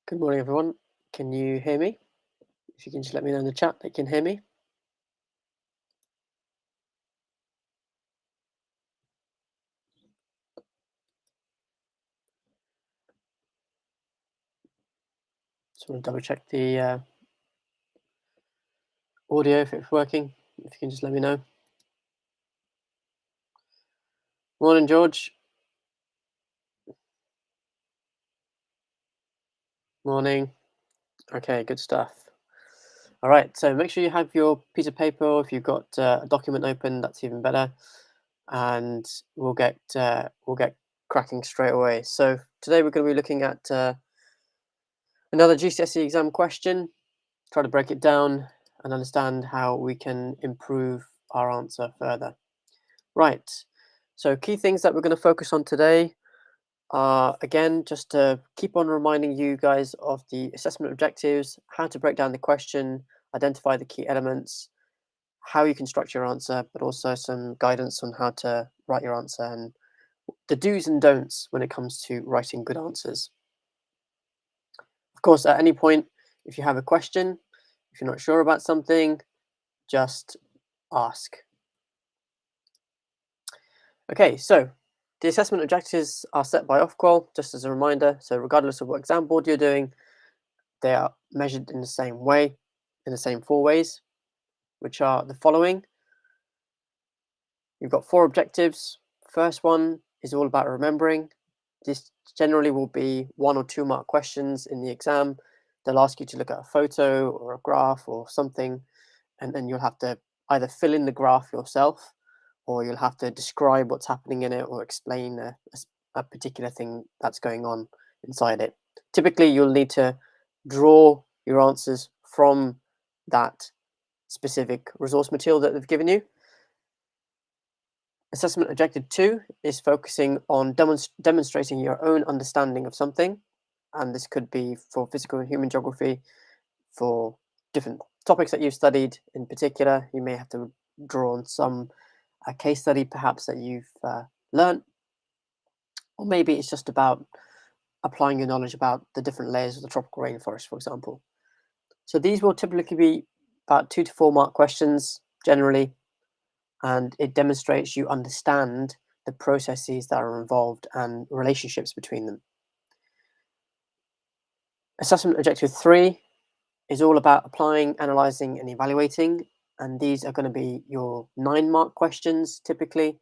Good morning, everyone. Can you hear me? If you can just let me know in the chat that you can hear me. Just want to double check the audio if it's working. If you can just let me know. Morning, George. Morning. Okay, good stuff. All right, so make sure you have your piece of paper, or if you've got a document open, that's even better. And we'll get cracking straight away. So today we're going to be looking at another GCSE exam question. Try to break it down and understand how we can improve our answer further. Right, so key things that we're going to focus on today are, again, just to keep on reminding you guys of the assessment objectives, how to break down the question, identify the key elements, how you can structure your answer, but also some guidance on how to write your answer and the do's and don'ts when it comes to writing good answers. Of course, at any point, if you have a question, if you're not sure about something, just ask. Okay, so the assessment objectives are set by Ofqual, just as a reminder. So regardless of what exam board you're doing, they are measured in the same way, in the same 4 ways, which are the following. You've got 4 objectives. First one is all about remembering. This generally will be 1 or 2 mark questions in the exam. They'll ask you to look at a photo or a graph or something, and then you'll have to either fill in the graph yourself, or you'll have to describe what's happening in it or explain a particular thing that's going on inside it. Typically, you'll need to draw your answers from that specific resource material that they've given you. Assessment objective 2 is focusing on demonstrating your own understanding of something, and this could be for physical and human geography, for different topics that you've studied in particular. You may have to draw on some case study perhaps that you've learned, or maybe it's just about applying your knowledge about the different layers of the tropical rainforest, for example. So these will typically be about 2 to 4 mark questions generally, and it demonstrates you understand the processes that are involved and relationships between them. Assessment objective 3 is all about applying, analysing and evaluating, and these are going to be your 9 mark questions typically.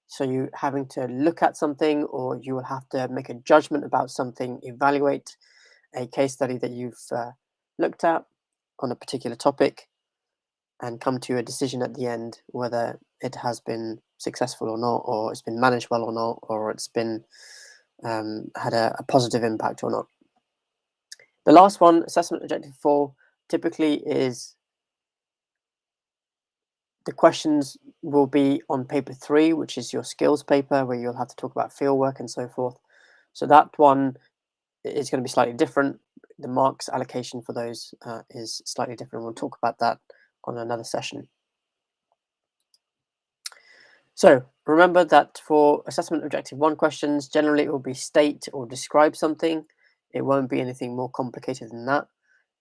So you having to look at something, or you will have to make a judgment about something, evaluate a case study that you've looked at on a particular topic, and come to a decision at the end whether it has been successful or not, or it's been managed well or not, or it's been had a positive impact or not. The last one, assessment objective 4, typically is the questions will be on paper 3, which is your skills paper, where you'll have to talk about fieldwork and so forth. So that one is going to be slightly different. The marks allocation for those is slightly different. We'll talk about that on another session. So remember that for assessment objective 1 questions, generally it will be state or describe something. It won't be anything more complicated than that.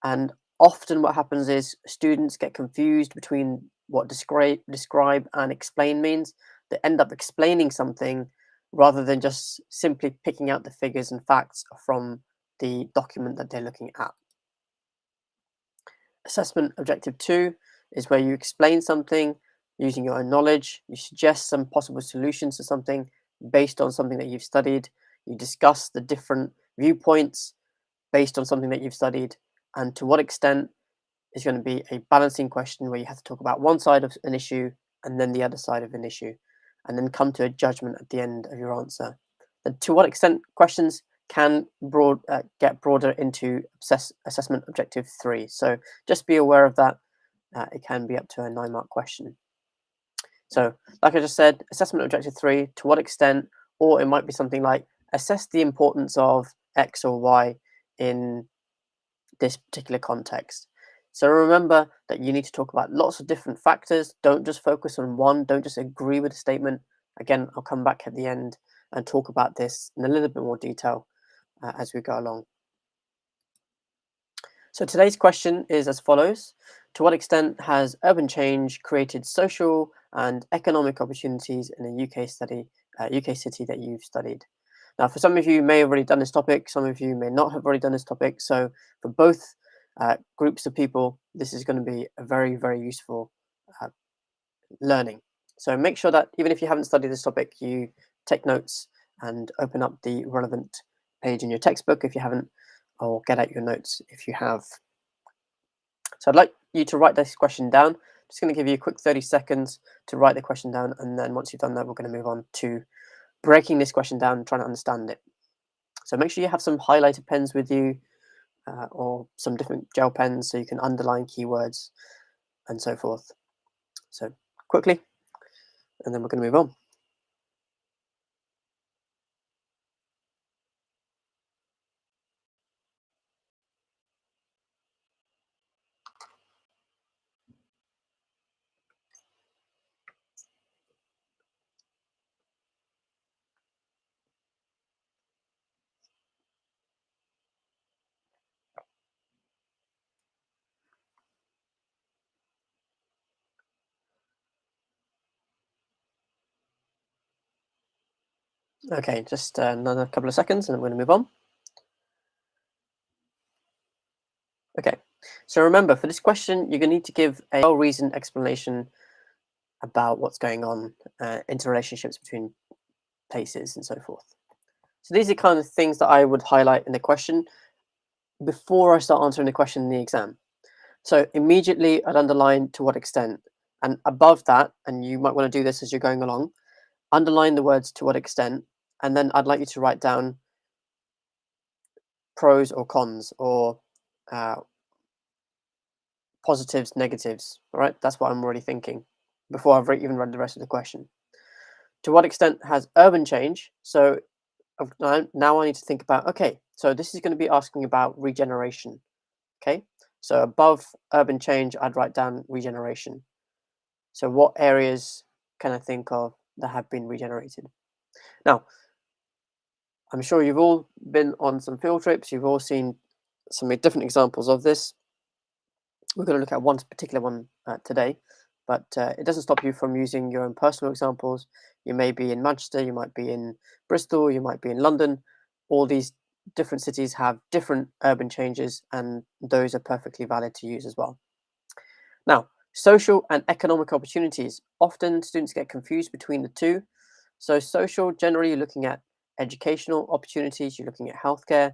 And often what happens is students get confused between what describe and explain means. They end up explaining something rather than just simply picking out the figures and facts from the document that they're looking at. Assessment objective 2 is where you explain something using your own knowledge. You suggest some possible solutions to something based on something that you've studied. You discuss the different viewpoints based on something that you've studied, and to what extent is going to be a balancing question where you have to talk about one side of an issue and then the other side of an issue, and then come to a judgment at the end of your answer. And to what extent questions can get broader into assessment objective 3. So just be aware of that. It can be up to a 9 mark question. So like I just said, assessment objective 3, to what extent, or it might be something like assess the importance of X or Y in this particular context. So remember that you need to talk about lots of different factors. Don't just focus on one. Don't just agree with a statement. Again, I'll come back at the end and talk about this in a little bit more detail as we go along. So today's question is as follows. To what extent has urban change created social and economic opportunities in a UK city that you've studied? Now, for some of you may have already done this topic, some of you may not have already done this topic. So for both groups of people, this is going to be a very, very useful uh, learning. So make sure that even if you haven't studied this topic, you take notes and open up the relevant page in your textbook if you haven't, or get out your notes if you have. So I'd like you to write this question down. Just going to give you a quick 30 seconds to write the question down, and then once you've done that, we're going to move on to breaking this question down and trying to understand it. So make sure you have some highlighter pens with you, or some different gel pens so you can underline keywords and so forth. So quickly, and then we're going to move on. Okay, just another couple of seconds and then we're going to move on. Okay, so remember, for this question, you're going to need to give a well-reasoned explanation about what's going on, interrelationships between places and so forth. So these are kind of things that I would highlight in the question before I start answering the question in the exam. So immediately I'd underline to what extent, and above that, and you might want to do this as you're going along, underline the words to what extent, and then I'd like you to write down pros or cons, or uh, positives, negatives. All right, that's what I'm already thinking before even read the rest of the question. To what extent has urban change? So now I need to think about, okay, so this is going to be asking about regeneration. Okay, so above urban change, I'd write down regeneration. So what areas can I think of that have been regenerated? Now, I'm sure you've all been on some field trips. You've all seen some different examples of this. We're going to look at one particular one today, but it doesn't stop you from using your own personal examples. You may be in Manchester, you might be in Bristol, you might be in London. All these different cities have different urban changes, and those are perfectly valid to use as well. Now, social and economic opportunities. Often students get confused between the two. So social, generally you're looking at educational opportunities, you're looking at healthcare,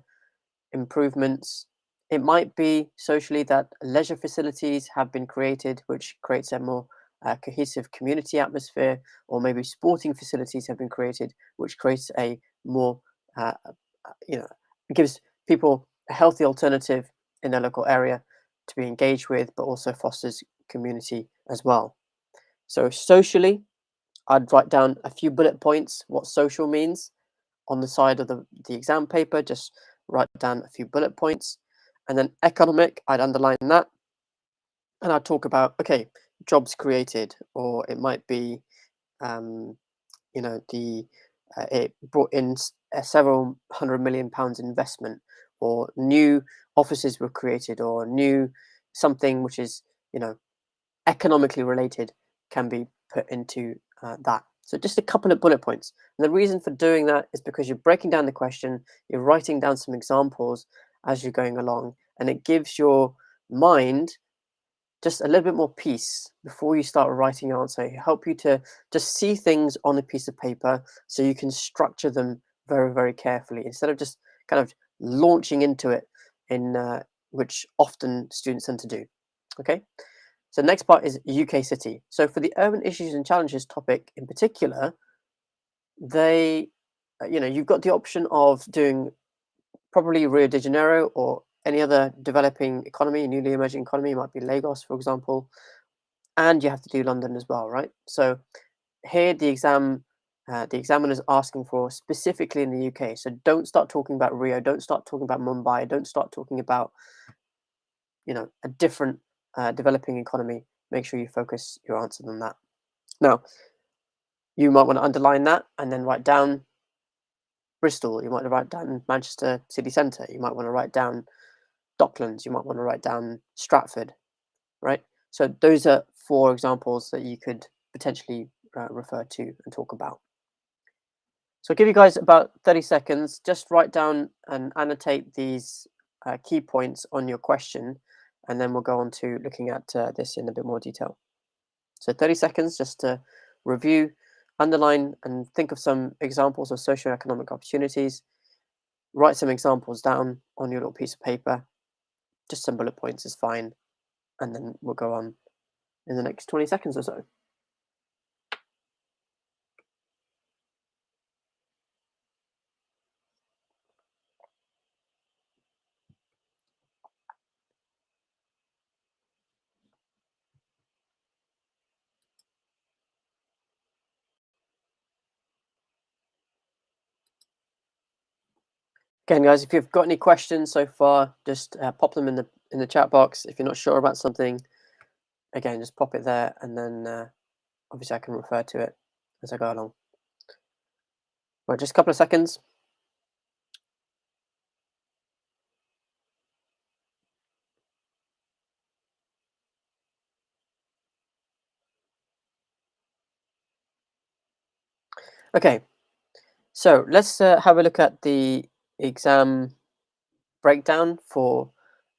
improvements. It might be socially that leisure facilities have been created, which creates a more cohesive community atmosphere, or maybe sporting facilities have been created, which creates a more, gives people a healthy alternative in their local area to be engaged with, but also fosters community as well. So socially, I'd write down a few bullet points what social means on the side of the exam paper. Just write down a few bullet points. And then economic, I'd underline that. And I'd talk about, okay, jobs created, or it might be, um, the it brought in several £100 million investment, or new offices were created, or new something which is, economically related can be put into that. So just a couple of bullet points. And the reason for doing that is because you're breaking down the question, you're writing down some examples as you're going along, and it gives your mind just a little bit more peace before you start writing your answer. It help you to just see things on a piece of paper so you can structure them very, very carefully instead of just kind of launching into it, in which often students tend to do. Okay. So the next part is UK city. So for the urban issues and challenges topic in particular, you've got the option of doing probably Rio de Janeiro or any other developing economy, newly emerging economy. It might be Lagos, for example, and you have to do London as well, right? So here the examiner is asking for specifically in the UK. So don't start talking about Rio. Don't start talking about Mumbai. Don't start talking about a different developing economy. Make sure you focus your answer on that. Now, you might want to underline that and then write down Bristol. You might write down Manchester city centre. You might want to write down Docklands, you might want to write down Stratford, right? So those are 4 examples that you could potentially refer to and talk about. So I'll give you guys about 30 seconds. Just write down and annotate these key points on your question, and then we'll go on to looking at this in a bit more detail. So 30 seconds just to review, underline, and think of some examples of socioeconomic opportunities. Write some examples down on your little piece of paper. Just some bullet points is fine. And then we'll go on in the next 20 seconds or so. Again, guys, if you've got any questions so far, just pop them in the chat box. If you're not sure about something, again, just pop it there, and then obviously I can refer to it as I go along. Right, just a couple of seconds. Okay, so let's have a look at the exam breakdown for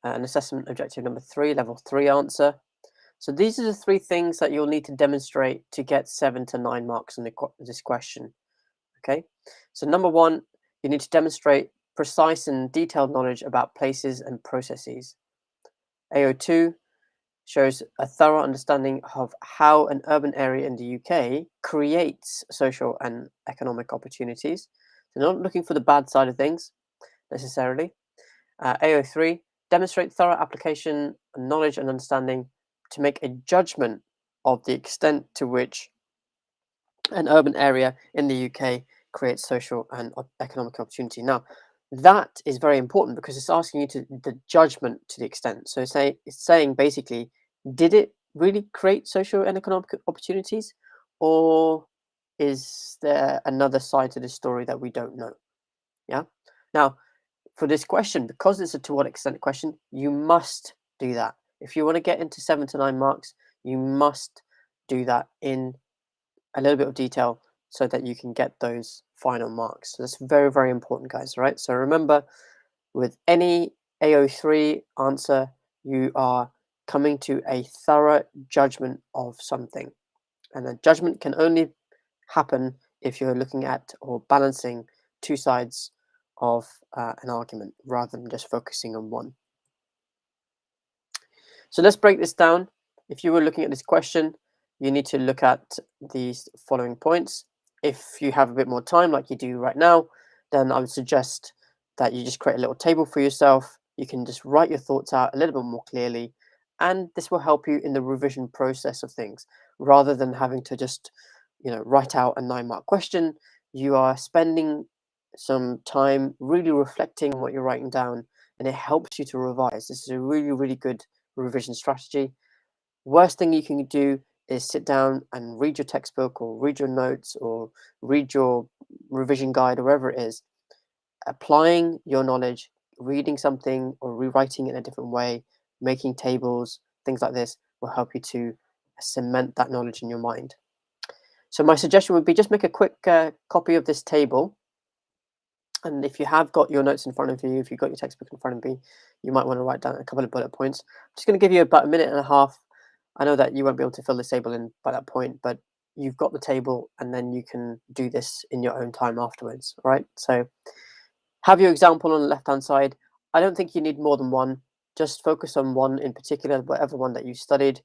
an assessment objective number 3, level 3 answer. So these are the 3 things that you'll need to demonstrate to get 7 to 9 marks on this question. Okay, so number 1, you need to demonstrate precise and detailed knowledge about places and processes. AO2 shows a thorough understanding of how an urban area in the UK creates social and economic opportunities. So not looking for the bad side of things necessarily. AO3, demonstrate thorough application, knowledge and understanding to make a judgment of the extent to which an urban area in the UK creates social and economic opportunity. Now, that is very important because it's asking you to the judgment to the extent. So it's saying basically, did it really create social and economic opportunities, or is there another side to the story that we don't know? Yeah. Now, for this question, because it's a to what extent question, you must do that. If you want to get into 7 to 9 marks, you must do that in a little bit of detail so that you can get those final marks. So that's very, very important, guys, right? So remember, with any AO3 answer, you are coming to a thorough judgment of something. And a judgment can only happen if you're looking at or balancing 2 sides of an argument rather than just focusing on one. So let's break this down. If you were looking at this question, you need to look at these following points. If you have a bit more time, like you do right now, then I would suggest that you just create a little table for yourself. You can just write your thoughts out a little bit more clearly, and this will help you in the revision process of things. Rather than having to just, write out a 9-mark question, you are spending some time really reflecting on what you're writing down, and it helps you to revise. This is a really, really good revision strategy. Worst thing you can do is sit down and read your textbook or read your notes or read your revision guide or wherever it is. Applying your knowledge, reading something or rewriting it in a different way, making tables, things like this will help you to cement that knowledge in your mind. So my suggestion would be just make a quick copy of this table. And if you have got your notes in front of you, if you've got your textbook in front of you, you might want to write down a couple of bullet points. I'm just going to give you about a minute and a half. I know that you won't be able to fill this table in by that point, but you've got the table and then you can do this in your own time afterwards, all right? So have your example on the left-hand side. I don't think you need more than one. Just focus on one in particular, whatever one that you studied.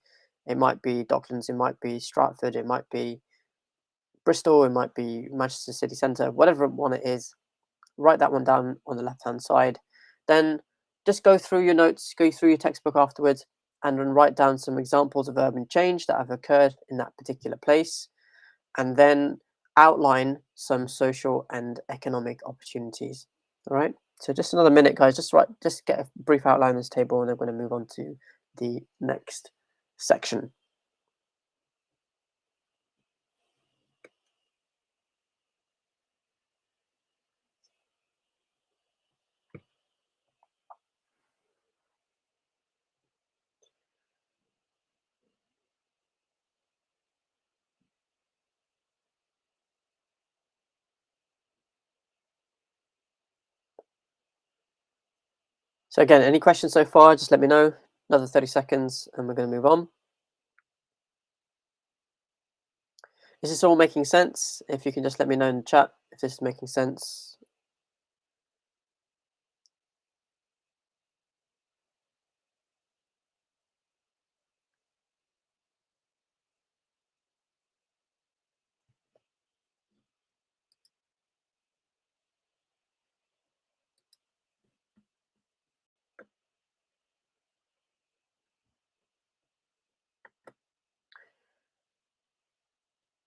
It might be Docklands, it might be Stratford, it might be Bristol, it might be Manchester City Centre, whatever one it is. Write that one down on the left-hand side. Then just go through your notes, go through your textbook afterwards, and then write down some examples of urban change that have occurred in that particular place, and then outline some social and economic opportunities. All right. So just another minute, guys. Just get a brief outline of this table, and then we're going to move on to the next section. So again, any questions so far, just let me know. Another 30 seconds and we're going to move on. Is this all making sense? If you can just let me know in the chat if this is making sense.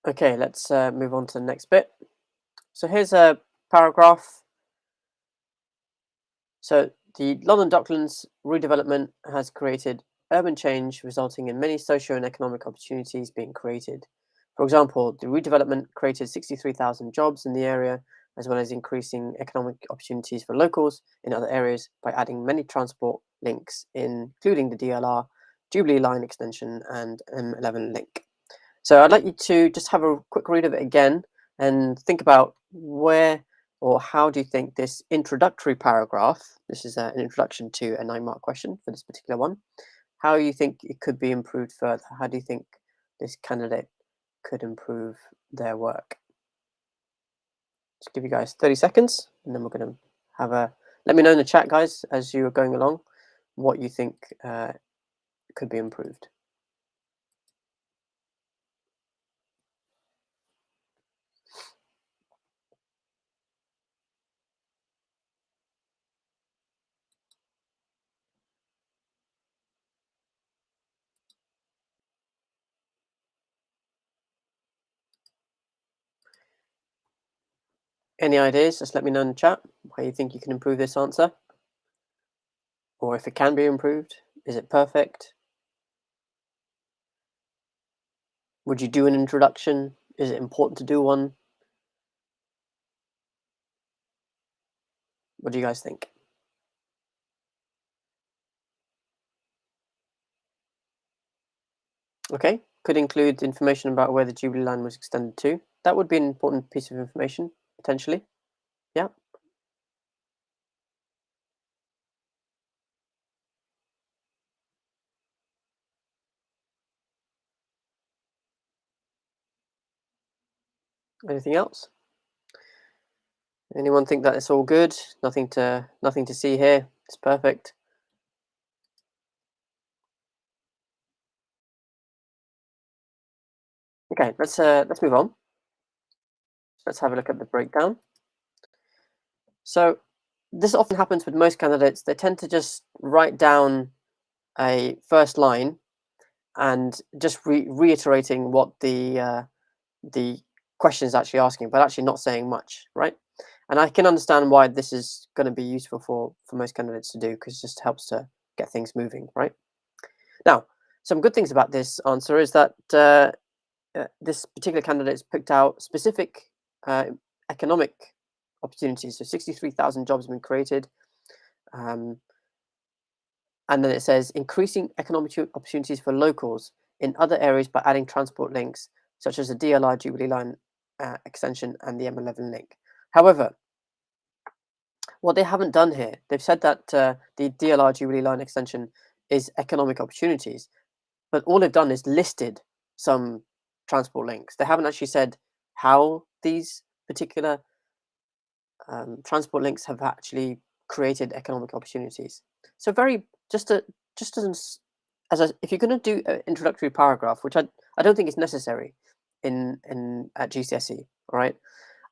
Okay, let's move on to the next bit. So here's a paragraph. So the London Docklands redevelopment has created urban change, resulting in many socio and economic opportunities being created. For example, the redevelopment created 63,000 jobs in the area, as well as increasing economic opportunities for locals in other areas by adding many transport links, including the DLR, Jubilee Line extension, and M11 link. So I'd like you to just have a quick read of it again and think about where or how do you think this introductory paragraph, this is an introduction to a 9-mark question for this particular one, how you think it could be improved further? How do you think this candidate could improve their work? Just give you guys 30 seconds and then we're going to have a, let me know in the chat, guys, as you are going along, what you think could be improved. Any ideas? Just let me know in the chat how you think you can improve this answer, or if it can be improved. Is it perfect? Would you do an introduction? Is it important to do one? What do you guys think? Okay, could include information about where the Jubilee line was extended to. That would be an important piece of information, potentially. Yeah. Anything else? Anyone think that it's all good? Nothing to see here. It's perfect. Okay, let's move on. Let's have a look at the breakdown. So this often happens with most candidates. They tend to just write down a first line and just reiterating what the question is actually asking, but actually not saying much, right? And I can understand why this is going to be useful for most candidates to do, because it just helps to get things moving, right? Now, some good things about this answer is that this particular candidate has picked out specific economic opportunities. So 63,000 jobs have been created. And then it says increasing economic opportunities for locals in other areas by adding transport links, such as the DLR Jubilee Line extension and the M11 link. However, what they haven't done here, they've said that the DLR Jubilee Line extension is economic opportunities, but all they've done is listed some transport links. They haven't actually said how these particular transport links have actually created economic opportunities. So just as if you're going to do an introductory paragraph, which I don't think is necessary in at GCSE, all right,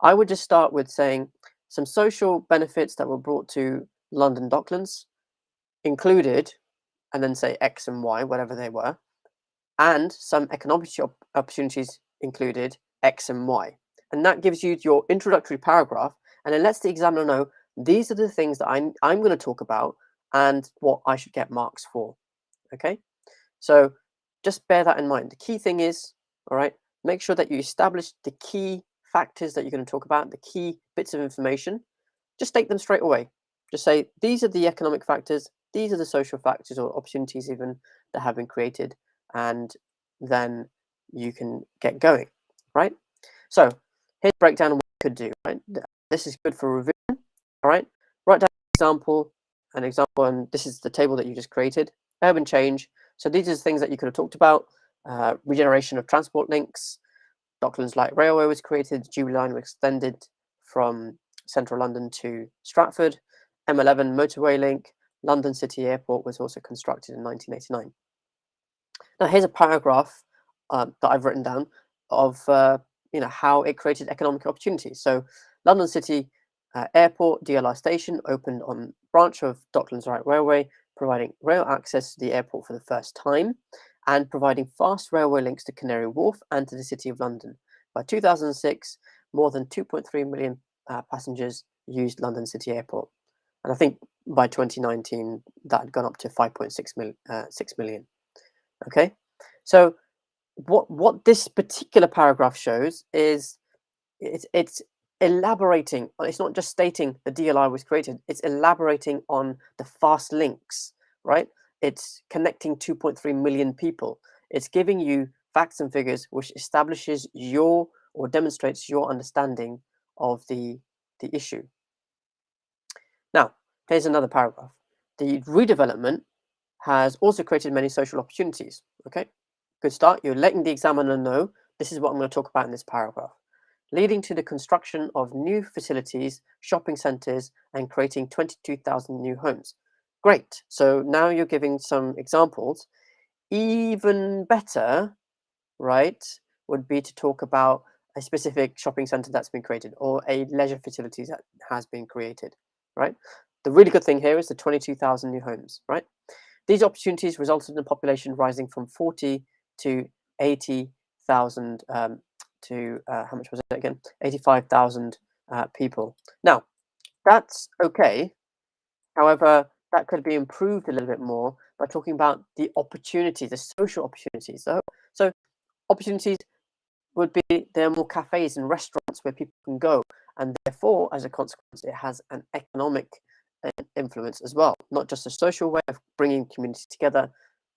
I would just start with saying some social benefits that were brought to London Docklands included, and then say X and Y, whatever they were, and some economic opportunities included X and Y. And that gives you your introductory paragraph, and it lets the examiner know these are the things that I'm going to talk about and what I should get marks for. Okay, so just bear that in mind. The key thing is, all right, make sure that you establish the key factors that you're going to talk about, the key bits of information. Just state them straight away. Just say these are the economic factors, these are the social factors or opportunities even that have been created, and then you can get going, right? So here's a breakdown of what you could do, right? This is good for revision, all right? Write down an example an example, and this is the table that you just created. Urban change. So these are things that you could have talked about. Regeneration of transport links. Docklands Light Railway was created. Jubilee Line was extended from central London to Stratford. M11 motorway link. London City Airport was also constructed in 1989. Now here's a paragraph that I've written down of how it created economic opportunities. So London City Airport DLR station opened on branch of Docklands Light Railway, providing rail access to the airport for the first time and providing fast railway links to Canary Wharf and to the City of London. By 2006, more than 2.3 million passengers used London City Airport. And I think by 2019, that had gone up to 5.6 million. Okay, so what this particular paragraph shows is it's elaborating. It's not just stating the DLI was created. It's elaborating on the fast links, right? It's connecting 2.3 million people. It's giving you facts and figures which establishes your or demonstrates your understanding of the issue. Now, here's another paragraph. The redevelopment has also created many social opportunities. Okay, good start. You're letting the examiner know this is what I'm going to talk about in this paragraph, leading to the construction of new facilities, shopping centres, and creating 22,000 new homes. Great. So now you're giving some examples. Even better, right, would be to talk about a specific shopping centre that's been created or a leisure facility that has been created, right? The really good thing here is the 22,000 new homes, right? These opportunities resulted in the population rising from 40 to 80,000 to how much was it again? 85,000 people. Now, that's okay. However, that could be improved a little bit more by talking about the opportunities, the social opportunities. So opportunities would be there are more cafes and restaurants where people can go, and therefore, as a consequence, it has an economic influence as well, not just a social way of bringing community together,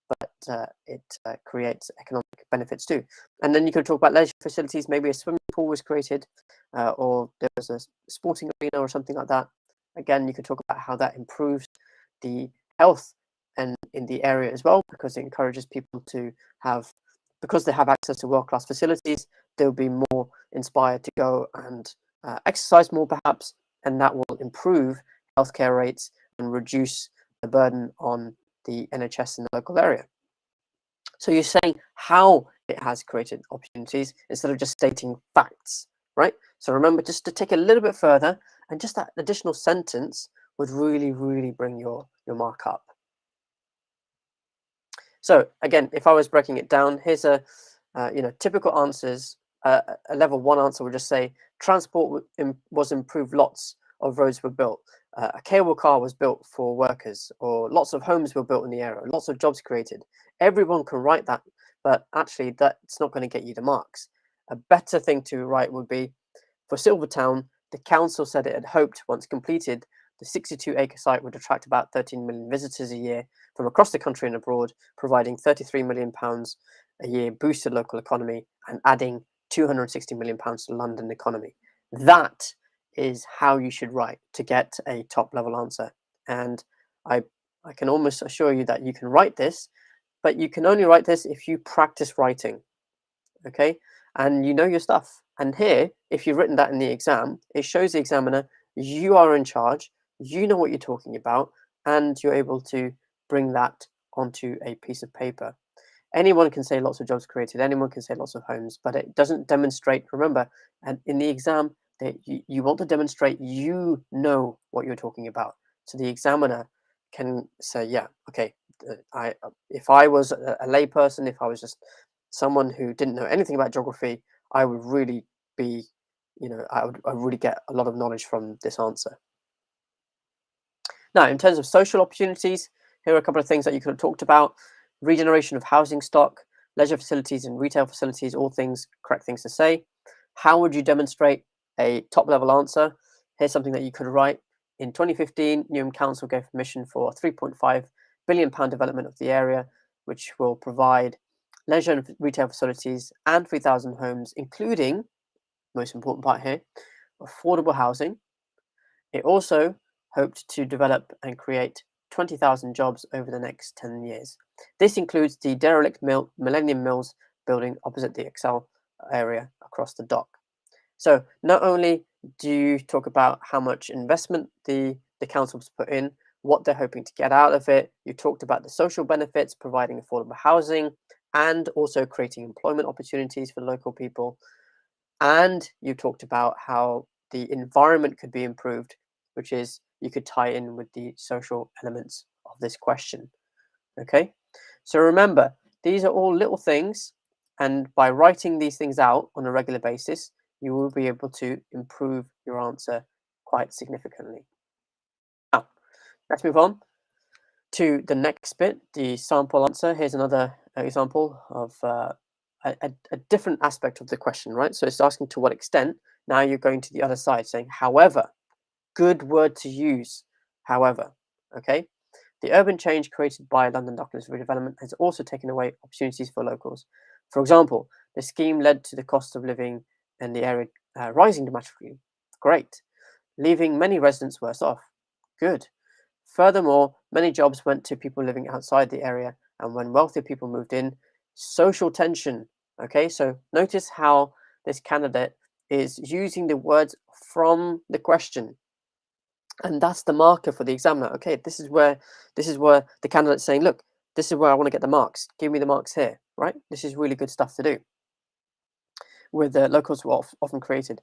but it creates economic benefits too. And then you could talk about leisure facilities. Maybe a swimming pool was created, or there was a sporting arena or something like that. Again, you could talk about how that improves the health and in the area as well, because it encourages people to have, because they have access to world-class facilities, they'll be more inspired to go and exercise more perhaps, and that will improve healthcare rates and reduce the burden on the NHS in the local area. So you're saying how it has created opportunities instead of just stating facts, right? So remember just to take a little bit further, and just that additional sentence would really, really bring your mark up. So again, if I was breaking it down, here's a typical answers. A level 1 answer would just say transport was improved, lots of roads were built, a cable car was built for workers, or lots of homes were built in the area, lots of jobs created. Everyone can write that, but actually that's not going to get you the marks. A better thing to write would be, for Silvertown, the council said it had hoped, once completed, the 62-acre site would attract about 13 million visitors a year from across the country and abroad, providing £33 million a year boost to the local economy and adding £260 million to the London economy. That is how you should write to get a top-level answer. And I can almost assure you that you can write this, but you can only write this if you practice writing, okay? And you know your stuff. And here, if you've written that in the exam, it shows the examiner you are in charge, you know what you're talking about, and you're able to bring that onto a piece of paper. Anyone can say lots of jobs created, anyone can say lots of homes, but it doesn't demonstrate, remember, and in the exam, that you want to demonstrate you know what you're talking about. So the examiner can say, yeah, okay, if I was a layperson, if I was just someone who didn't know anything about geography, I would really be, I would really get a lot of knowledge from this answer. Now, in terms of social opportunities, here are a couple of things that you could have talked about. Regeneration of housing stock, leisure facilities and retail facilities, all things, correct things to say. How would you demonstrate a top-level answer? Here's something that you could write. In 2015, Newham Council gave permission for a £3.5 billion development of the area, which will provide leisure and retail facilities and 3,000 homes, including, most important part here, affordable housing. It also hoped to develop and create 20,000 jobs over the next 10 years. This includes the derelict Millennium Mills building opposite the Excel area across the dock. So not only do you talk about how much investment the council's put in, what they're hoping to get out of it, you talked about the social benefits, providing affordable housing, and also creating employment opportunities for local people. And you talked about how the environment could be improved, which is you could tie in with the social elements of this question. Okay, so remember, these are all little things, and by writing these things out on a regular basis, you will be able to improve your answer quite significantly. Now, let's move on to the next bit, the sample answer. Here's another example of a different aspect of the question, right? So it's asking to what extent. Now you're going to the other side, saying, however, good word to use, however, okay? The urban change created by London Docklands redevelopment has also taken away opportunities for locals. For example, the scheme led to the cost of living in the area rising dramatically. Great. Leaving many residents worse off. Good. Furthermore, many jobs went to people living outside the area, and when wealthier people moved in, social tension. Okay, so notice how this candidate is using the words from the question, and that's the marker for the examiner. Okay, this is where the candidate's saying, look, this is where I want to get the marks. Give me the marks here, right? This is really good stuff to do. With the locals were often created.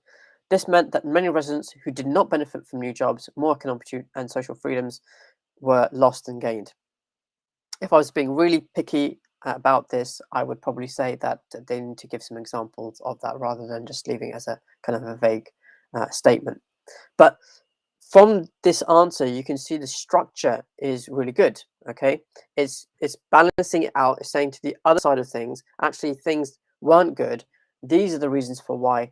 This meant that many residents who did not benefit from new jobs, more economic and social freedoms were lost and gained. If I was being really picky about this, I would probably say that they need to give some examples of that rather than just leaving it as a kind of a vague statement. But from this answer, you can see the structure is really good. Okay, it's balancing it out. It's saying to the other side of things, actually things weren't good. These are the reasons for why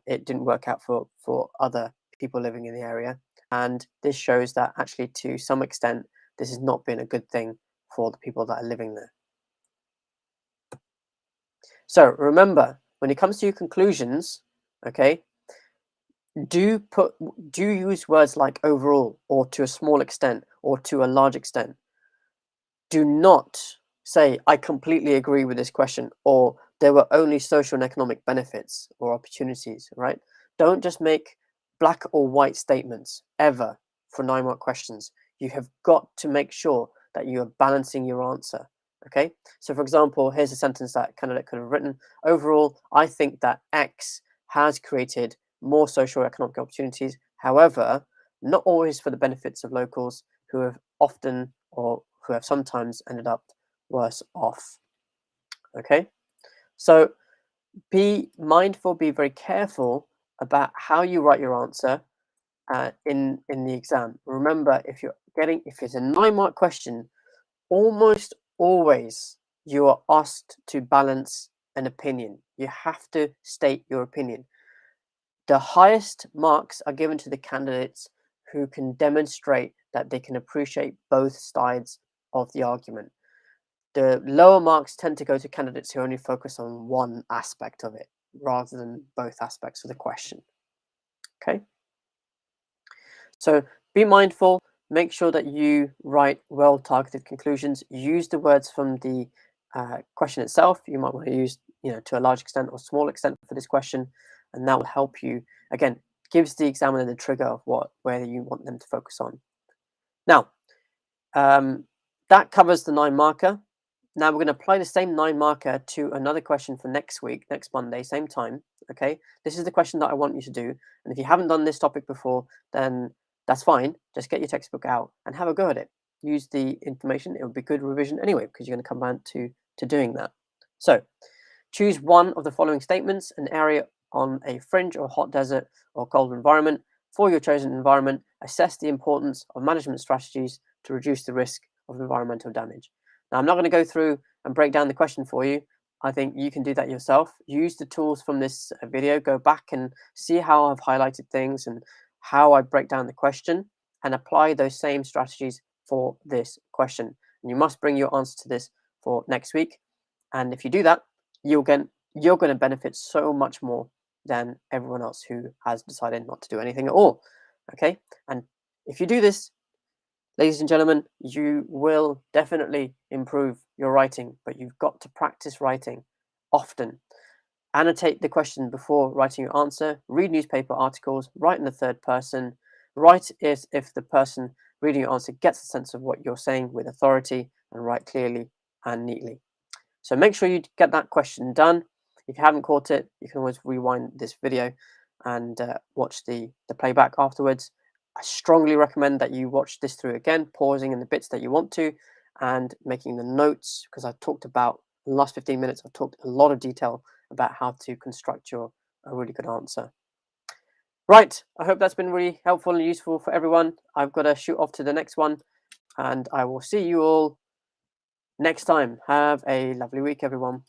it didn't work out for other people living in the area, and this shows that actually to some extent this has not been a good thing for the people that are living there. So remember, when it comes to your conclusions, okay, do use words like overall or to a small extent or to a large extent. Do not say I completely agree with this question or there were only social and economic benefits or opportunities, right? Don't just make black or white statements ever for 9-mark questions. You have got to make sure that you are balancing your answer. Okay, so for example, here's a sentence that candidate could have written. Overall, I think that X has created more social economic opportunities. However, not always for the benefits of locals who have often or who have sometimes ended up worse off. Okay, so be mindful, be very careful about how you write your answer in the exam. Remember, if it's a 9-mark question, almost always you are asked to balance an opinion. You have to state your opinion. The highest marks are given to the candidates who can demonstrate that they can appreciate both sides of the argument. The lower marks tend to go to candidates who only focus on one aspect of it rather than both aspects of the question. Okay? So be mindful, make sure that you write well-targeted conclusions, use the words from the question itself. You might want to use, to a large extent or small extent for this question, and that will help you, again, gives the examiner the trigger of where you want them to focus on. Now, that covers the 9-marker. Now we're going to apply the same 9-marker to another question for next week, next Monday, same time. Okay, this is the question that I want you to do. And if you haven't done this topic before, then that's fine. Just get your textbook out and have a go at it. Use the information. It will be good revision anyway, because you're going to come back to doing that. So choose one of the following statements: an area on a fringe or hot desert or cold environment. For your chosen environment, assess the importance of management strategies to reduce the risk of environmental damage. Now, I'm not going to go through and break down the question for you. I think you can do that yourself. Use the tools from this video. Go back and see how I've highlighted things and how I break down the question, and apply those same strategies for this question. And you must bring your answer to this for next week. And if you do that, you're going to benefit so much more than everyone else who has decided not to do anything at all. Okay, and If you do this, ladies and gentlemen, you will definitely improve your writing, but you've got to practice writing often. Annotate the question before writing your answer, read newspaper articles, write in the third person, write if the person reading your answer gets a sense of what you're saying with authority, and write clearly and neatly. So make sure you get that question done. If you haven't caught it, you can always rewind this video and watch the playback afterwards. I strongly recommend that you watch this through again, pausing in the bits that you want to and making the notes, because I've talked about in the last 15 minutes, I've talked a lot of detail about how to construct a really good answer. Right, I hope that's been really helpful and useful for everyone. I've got to shoot off to the next one, and I will see you all next time. Have a lovely week, everyone.